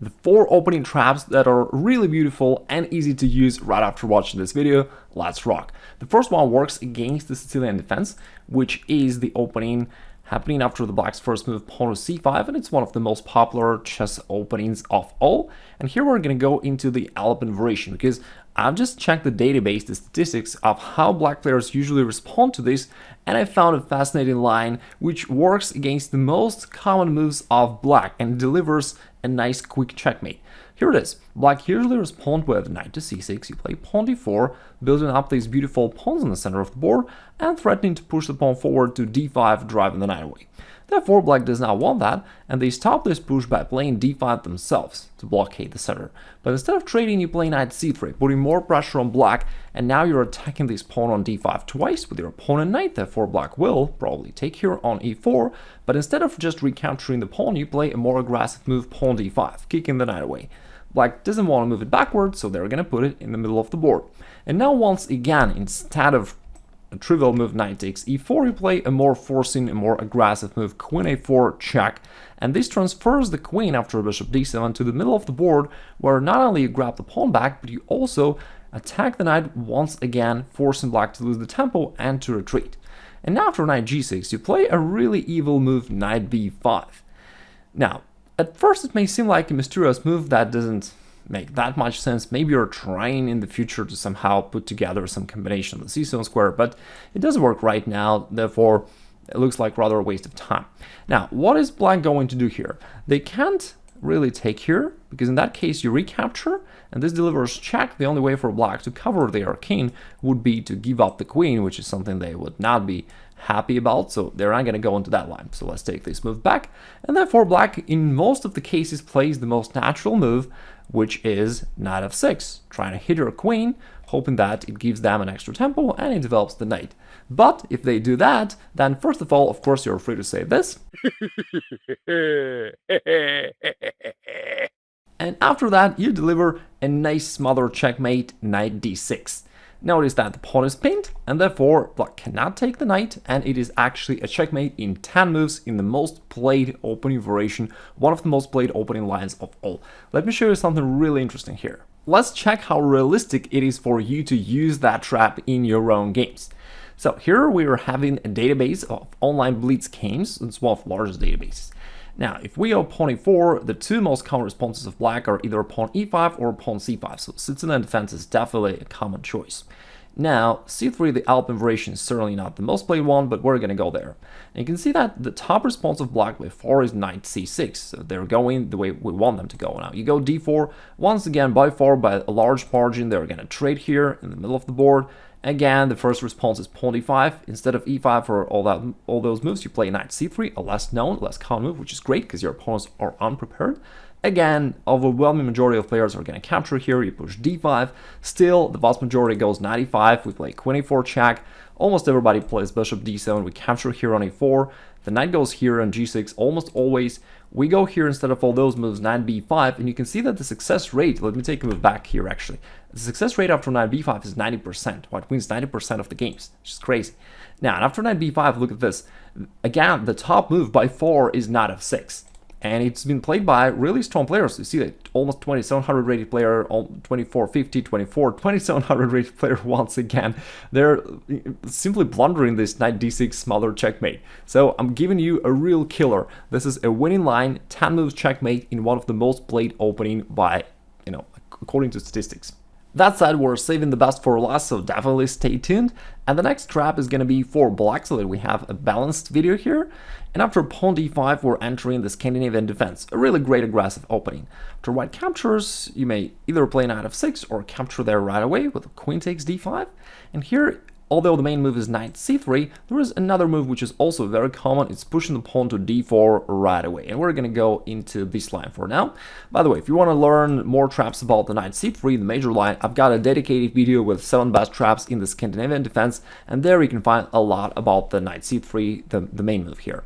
the 4 opening traps that are really beautiful and easy to use right after watching this video. Let's rock. The first one works against the Sicilian Defense, which is the opening happening after the black's first move, pawn to c5, and it's one of the most popular chess openings of all. And here we're going to go into the Alapin variation, because I've just checked the database, the statistics of how black players usually respond to this, and I found a fascinating line which works against the most common moves of black and delivers a nice quick checkmate. Here it is. Black usually responds with knight to c6, you play pawn d4, building up these beautiful pawns in the center of the board and threatening to push the pawn forward to d5, driving the knight away. Therefore, black does not want that, and they stop this push by playing d5 themselves to blockade the center. But instead of trading, you play knight c3, putting more pressure on black, and now you're attacking this pawn on d5 twice with your opponent knight. Therefore, black will probably take here on e4, but instead of just recapturing the pawn, you play a more aggressive move, pawn d5, kicking the knight away. Black doesn't want to move it backwards, so they're going to put it in the middle of the board. And now once again, instead of a trivial move knight takes e4, you play a more forcing, a more aggressive move, queen a4 check, and this transfers the queen after bishop d7 to the middle of the board, where not only you grab the pawn back, but you also attack the knight once again, forcing black to lose the tempo and to retreat. And now after knight g6, you play a really evil move, knight b5. Now, at first it may seem like a mysterious move that doesn't make that much sense. Maybe you're trying in the future to somehow put together some combination of the c7 square, but it doesn't work right now, therefore it looks like rather a waste of time. Now, what is black going to do here? They can't really take here, because in that case you recapture, and this delivers check. The only way for black to cover their king would be to give up the queen, which is something they would not be happy about, so they're not going to go into that line. So let's take this move back, and therefore black in most of the cases plays the most natural move, which is knight f6, trying to hit your queen, hoping that it gives them an extra tempo and it develops the knight. But if they do that, then first of all, of course, you're free to say this. And after that, you deliver a nice smother checkmate, knight d6. Notice that the pawn is pinned, and therefore black cannot take the knight, and it is actually a checkmate in 10 moves in the most played opening variation, one of the most played opening lines of all. Let me show you something really interesting here. Let's check how realistic it is for you to use that trap in your own games. So here we are having a database of online blitz games. It's one of the largest databases. Now, if we go pawn e4, the two most common responses of black are either pawn e5 or pawn c5, so Sicilian Defense is definitely a common choice. Now, c3, the Alapin variation, is certainly not the most played one, but we're going to go there. And you can see that the top response of black by far is knight c6, so they're going the way we want them to go now. You go d4, once again, by far, by a large margin, they're going to trade here in the middle of the board. Again, the first response is pawn d5. Instead of e5 for all those moves, you play knight c3, a less known, less common move, which is great because your opponents are unprepared. Again, overwhelming majority of players are going to capture here. You push d5. Still, the vast majority goes knight e5. We play queen a4 check. Almost everybody plays bishop d7. We capture here on e4. The knight goes here on g6 almost always. We go here instead of all those moves, knight b5, and you can see that the success rate, let me take a move back here actually. The success rate after knight b5 is 90%. White wins 90% of the games, which is crazy. Now, after knight b5, look at this. Again, the top move by far is knight f6. And it's been played by really strong players. You see that almost 2700 rated player, 2450, 2700 rated player once again. They're simply blundering this knight d6 smother checkmate. So I'm giving you a real killer. This is a winning line, 10 moves checkmate in one of the most played opening by, according to statistics. That said, we're saving the best for last, so definitely stay tuned. And the next trap is going to be for black, so that we have a balanced video here. And after pawn d5, we're entering the Scandinavian Defense, a really great aggressive opening. After white captures, you may either play knight f6 or capture there right away with queen takes d5. And here, although the main move is knight c3, there is another move which is also very common. It's pushing the pawn to d4 right away. And we're going to go into this line for now. By the way, if you want to learn more traps about the knight c3, the major line, I've got a dedicated video with 7 best traps in the Scandinavian Defense. And there you can find a lot about the knight c3, the main move here.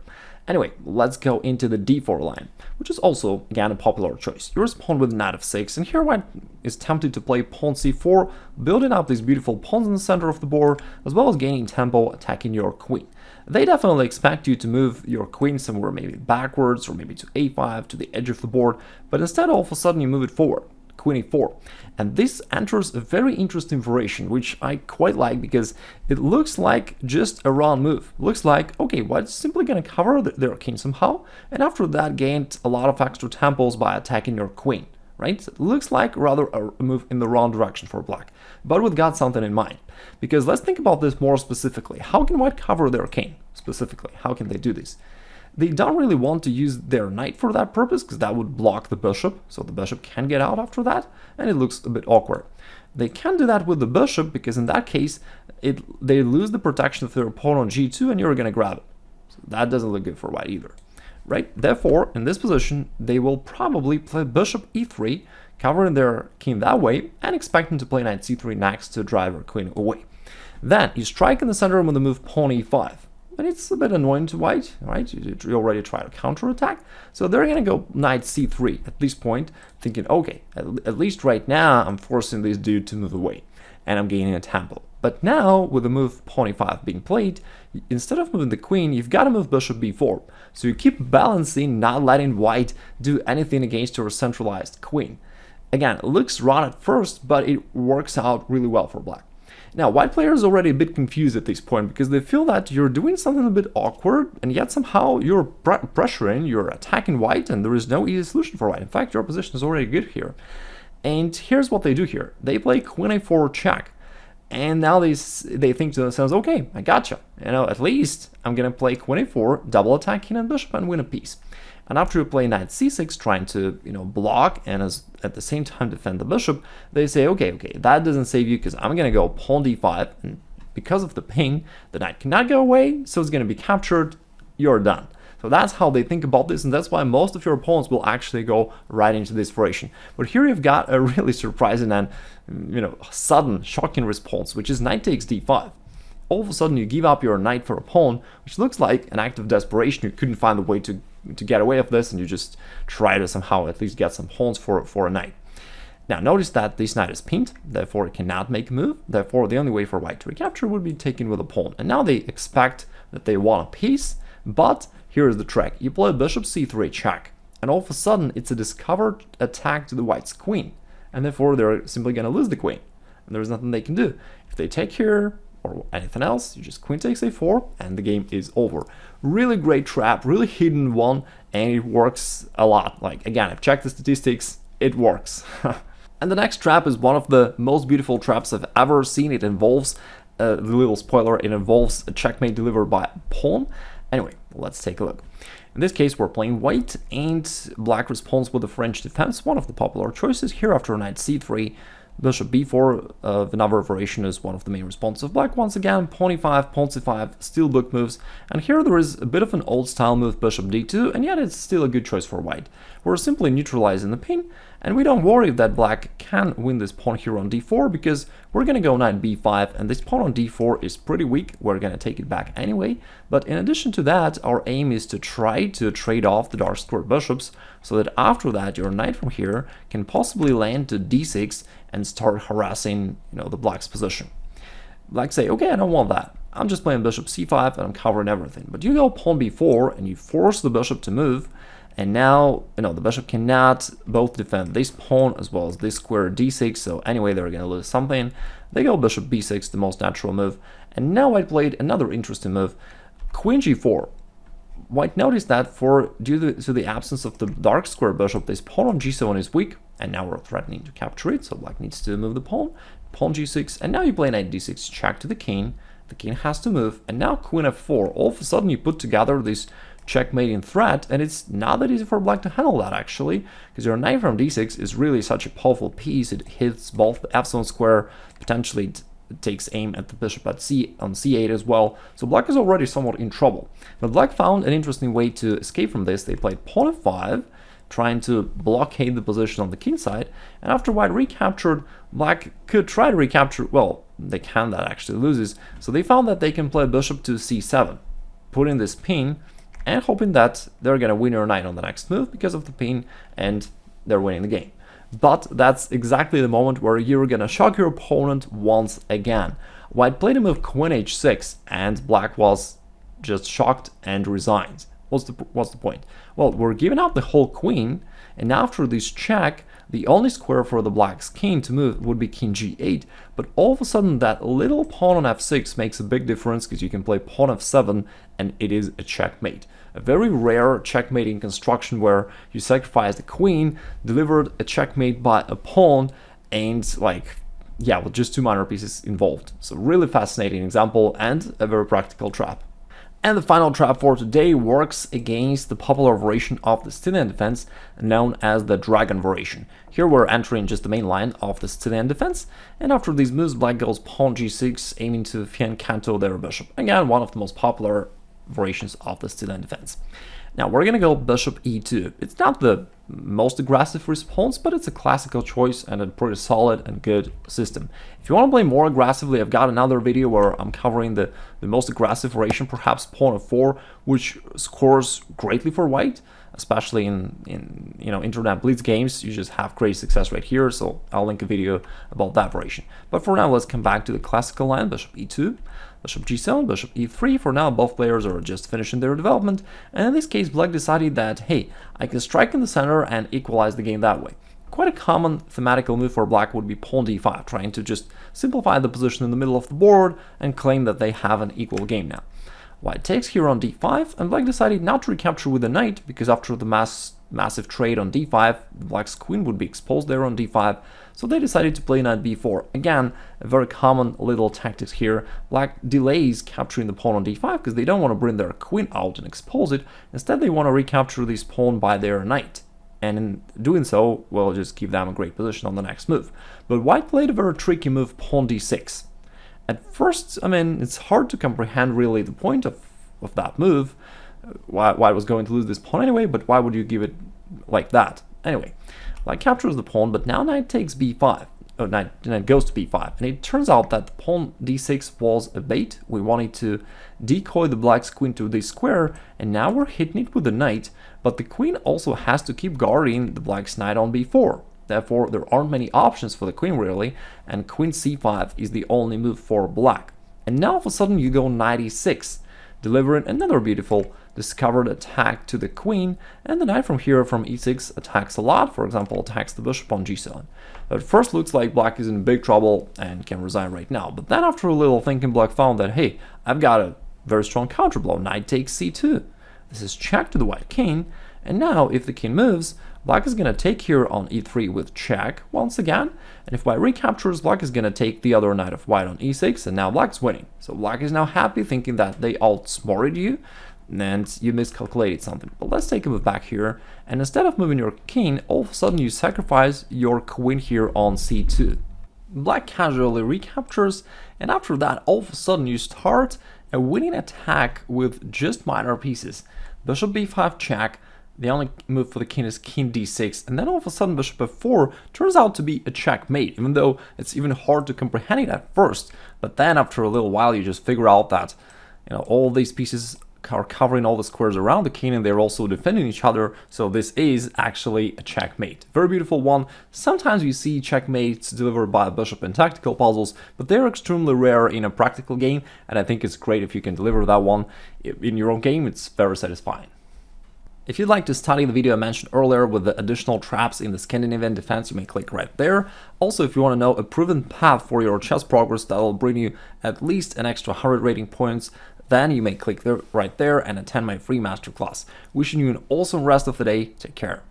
Anyway, let's go into the d4 line, which is also, again, a popular choice. You respond with knight f6, and here white is tempted to play pawn c4, building up these beautiful pawns in the center of the board, as well as gaining tempo, attacking your queen. they definitely expect you to move your queen somewhere maybe backwards or maybe to a5, to the edge of the board, but instead all of a sudden you move it forward, queen e4. And this enters a very interesting variation, which I quite like because it looks like just a round move. Looks like, okay, white's simply going to cover their king somehow, and after that gained a lot of extra temples by attacking your queen, right? So it looks like rather a move in the wrong direction for black, but we've got something in mind. Because let's think about this more specifically. How can white cover their king specifically? How can they do this? They don't really want to use their knight for that purpose, because that would block the bishop, so the bishop can get out after that, and it looks a bit awkward. They can do that with the bishop, because in that case, they lose the protection of their pawn on g2, and you're going to grab it. So that doesn't look good for white either, right? Therefore, in this position, they will probably play bishop e3, covering their king that way, and expecting to play knight c3 next to drive their queen away. Then, you strike in the center with the move pawn e5. And it's a bit annoying to white, right? You already try to counterattack. So they're going to go knight c3 at this point, thinking, okay, at least right now I'm forcing this dude to move away, and I'm gaining a temple. But now, with the move pawn e5 being played, instead of moving the queen, you've got to move bishop b4. So you keep balancing, not letting white do anything against your centralized queen. Again, it looks wrong at first, but it works out really well for black. Now, white players are already a bit confused at this point because they feel that you're doing something a bit awkward, and yet somehow you're pressuring, you're attacking white, and there is no easy solution for white. In fact, your position is already good here. And here's what they do here. They play queen a4 check, and now they think to themselves, okay, I gotcha. At least I'm going to play queen a4, double attack king and bishop, and win a piece. And after you play knight c6, trying to block and at the same time defend the bishop, they say, okay, that doesn't save you because I'm going to go pawn d5, and because of the ping, the knight cannot go away, so it's going to be captured, you're done. So that's how they think about this, and that's why most of your opponents will actually go right into this variation. But here you've got a really surprising and sudden, shocking response, which is knight takes d5. All of a sudden you give up your knight for a pawn, which looks like an act of desperation. You couldn't find a way to get away with this, and you just try to somehow at least get some pawns for a knight. Now notice that this knight is pinned, therefore it cannot make a move, therefore the only way for white to recapture would be taken with a pawn. And now they expect that they want a piece, but here's the trick. You play bishop c3 check, and all of a sudden it's a discovered attack to the white's queen, and therefore they're simply going to lose the queen, and there's nothing they can do. If they take here, or anything else, you just queen takes a4 and the game is over. Really great trap, really hidden one, and it works a lot. Like, again, I've checked the statistics, it works. And the next trap is one of the most beautiful traps I've ever seen. It involves, the little spoiler, it involves a checkmate delivered by a pawn. Anyway, let's take a look. In this case, we're playing white, and black responds with the French defense, one of the popular choices here after knight c3. Bishop b4, Winawer variation is one of the main responses of black. Once again, pawn e5, pawn c5, still book moves. And here there is a bit of an old style move, bishop d2, and yet it's still a good choice for white. We're simply neutralizing the pin, and we don't worry that black can win this pawn here on d4, because we're going to go knight b5, and this pawn on d4 is pretty weak. We're going to take it back anyway. But in addition to that, our aim is to try to trade off the dark square bishops, so that after that your knight from here can possibly land to d6 and start harassing, the black's position. Black say, okay, I don't want that. I'm just playing bishop c5 and I'm covering everything. But you go pawn b4 and you force the bishop to move, and now, the bishop cannot both defend this pawn as well as this square d6, so anyway, they're going to lose something. They go bishop b6, the most natural move, and now I played another interesting move, queen g4. White noticed that due to the absence of the dark square bishop, this pawn on g7 is weak, and now we're threatening to capture it, so black needs to move the pawn g6, and now you play knight d6 check to the king has to move, and now queen f4. All of a sudden you put together this checkmating threat, and it's not that easy for black to handle that actually, because your knight from d6 is really such a powerful piece. It hits both the f7 square, potentially takes aim at the bishop at on c8 as well, so black is already somewhat in trouble. But black found an interesting way to escape from this. They played pawn f5, trying to blockade the position on the king side, and after white recaptured, black could try to recapture, well, they can, that actually loses, so they found that they can play bishop to c7, putting this pin, and hoping that they're gonna win your knight on the next move because of the pin, and they're winning the game. But that's exactly the moment where you're gonna shock your opponent once again. White played a move queen h6, and black was just shocked and resigns. What's the point? Well, we're giving out the whole queen, and after this check, the only square for the black's king to move would be king g8, but all of a sudden that little pawn on f6 makes a big difference because you can play pawn f7 and it is a checkmate. A very rare checkmating construction where you sacrifice the queen, delivered a checkmate by a pawn, and like, yeah, with just 2 minor pieces involved. So really fascinating example and a very practical trap. And the final trap for today works against the popular variation of the Sicilian Defense known as the Dragon variation. Here we're entering just the main line of the Sicilian Defense, and after these moves, black goes pawn g6, aiming to fianchetto their bishop. Again, one of the most popular variations of the Sicilian Defense. Now we're gonna go bishop e2. It's not the most aggressive response, but it's a classical choice and a pretty solid and good system. If you want to play more aggressively, I've got another video where I'm covering the most aggressive variation, perhaps pawn f4, which scores greatly for white, especially in internet blitz games. You just have great success right here, so I'll link a video about that variation. But for now, let's come back to the classical line: bishop e2, bishop g7, bishop e3. For now, both players are just finishing their development, and in this case, black decided that, hey, I can strike in the center and equalize the game that way. Quite a common thematical move for black would be pawn d5, trying to just simplify the position in the middle of the board and claim that they have an equal game now. White takes here on d5, and black decided not to recapture with the knight, because after the massive trade on d5, black's queen would be exposed there on d5, so they decided to play knight b4. Again, a very common little tactics here. Black delays capturing the pawn on d5 because they don't want to bring their queen out and expose it. Instead, they want to recapture this pawn by their knight, and in doing so, will just give them a great position on the next move. But white played a very tricky move, pawn d6. At first, I mean, it's hard to comprehend really the point of that move, why it was going to lose this pawn anyway, but why would you give it like that? Anyway, black captures the pawn, but now knight takes b5. Oh, knight goes to b5, and it turns out that the pawn d6 was a bait. We wanted to decoy the black's queen to this square, and now we're hitting it with the knight, but the queen also has to keep guarding the black's knight on b4. Therefore, there aren't many options for the queen really, and queen c5 is the only move for black. And now all of a sudden you go knight e6, delivering another beautiful discovered attack to the queen, and the knight from here from e6 attacks a lot, for example attacks the bishop on g7. At first looks like black is in big trouble and can resign right now, but then after a little thinking, black found that, hey, I've got a very strong counterblow, knight takes c2. This is check to the white king, and now if the king moves, black is going to take here on e3 with check once again, and if white recaptures, black is going to take the other knight of white on e6, and now black's winning. So black is now happy, thinking that they outsmarted you, and you miscalculated something. But let's take a move back here, and instead of moving your king, all of a sudden you sacrifice your queen here on c2. Black casually recaptures, and after that, all of a sudden you start a winning attack with just minor pieces. Bishop b5 check, the only move for the king is king d6, and then all of a sudden bishop f4 turns out to be a checkmate, even though it's even hard to comprehend it at first. But then after a little while you just figure out that all these pieces are covering all the squares around the king, and they're also defending each other, so this is actually a checkmate. Very beautiful one. Sometimes you see checkmates delivered by a bishop in tactical puzzles, but they're extremely rare in a practical game, and I think it's great if you can deliver that one in your own game. It's very satisfying. If you'd like to study the video I mentioned earlier with the additional traps in the Scandinavian Defense, you may click right there. Also, if you want to know a proven path for your chess progress that will bring you at least an extra 100 rating points, then you may click there, right there, and attend my free masterclass. Wishing you an awesome rest of the day. Take care.